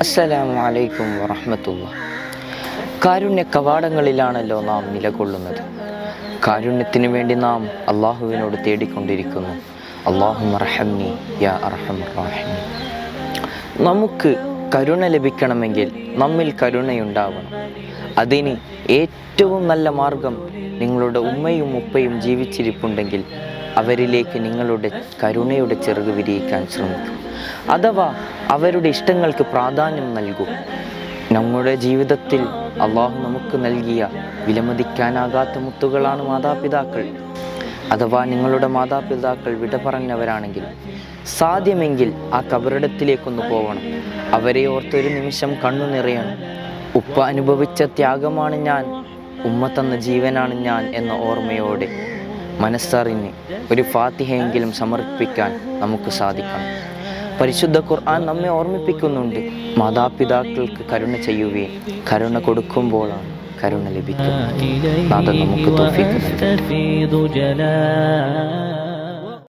അസ്സലാമു അലൈക്കും വറഹ്മത്തുള്ളാഹി. കാരുണ്യ കവാടങ്ങളിലാണല്ലോ നാം നിലകൊള്ളുന്നത്. കാരുണ്യത്തിന് വേണ്ടി നാം അള്ളാഹുവിനോട് തേടിക്കൊണ്ടിരിക്കുന്നു. അല്ലാഹുമ്മ റഹംനി യാ അർഹമർ റഹീമീൻ. നമുക്ക് കരുണ ലഭിക്കണമെങ്കിൽ നമ്മിൽ കരുണയുണ്ടാവണം. അതിന് ഏറ്റവും നല്ല മാർഗം, നിങ്ങളുടെ ഉമ്മയും ഉപ്പയും ജീവിച്ചിരിപ്പുണ്ടെങ്കിൽ അവരിലേക്ക് നിങ്ങളുടെ കരുണയുടെ ചിറക് വിരിയിക്കാൻ ശ്രമിക്കും. അഥവാ അവരുടെ ഇഷ്ടങ്ങൾക്ക് പ്രാധാന്യം നൽകൂ. നമ്മുടെ ജീവിതത്തിൽ അള്ളാഹു നമുക്ക് നൽകിയ വിലമതിക്കാനാകാത്ത മുത്തുകളാണ് മാതാപിതാക്കൾ. അഥവാ നിങ്ങളുടെ മാതാപിതാക്കൾ വിട പറഞ്ഞവരാണെങ്കിൽ സാധ്യമെങ്കിൽ ആ കബറിടത്തിലേക്കൊന്ന് പോകണം. അവരെ ഓർത്തൊരു നിമിഷം കണ്ണു നിറയണം. ഉപ്പ അനുഭവിച്ച ത്യാഗമാണ് ഞാൻ, ഉമ്മ തന്ന ജീവനാണ് ഞാൻ എന്ന ഓർമ്മയോടെ മനസ്സറിഞ്ഞ് ഒരു ഫാത്തിഹയെങ്കിലും സമർപ്പിക്കാൻ നമുക്ക് സാധിക്കണം. പരിശുദ്ധ ഖുർആൻ നമ്മെ ഓർമ്മിപ്പിക്കുന്നുണ്ട്, മാതാപിതാക്കൾക്ക് കരുണ ചെയ്യുകയും കരുണ കൊടുക്കുമ്പോഴാണ് കരുണ ലഭിക്കുന്നത്. നമുക്ക് തൗഫീഖ് നൽകട്ടെ.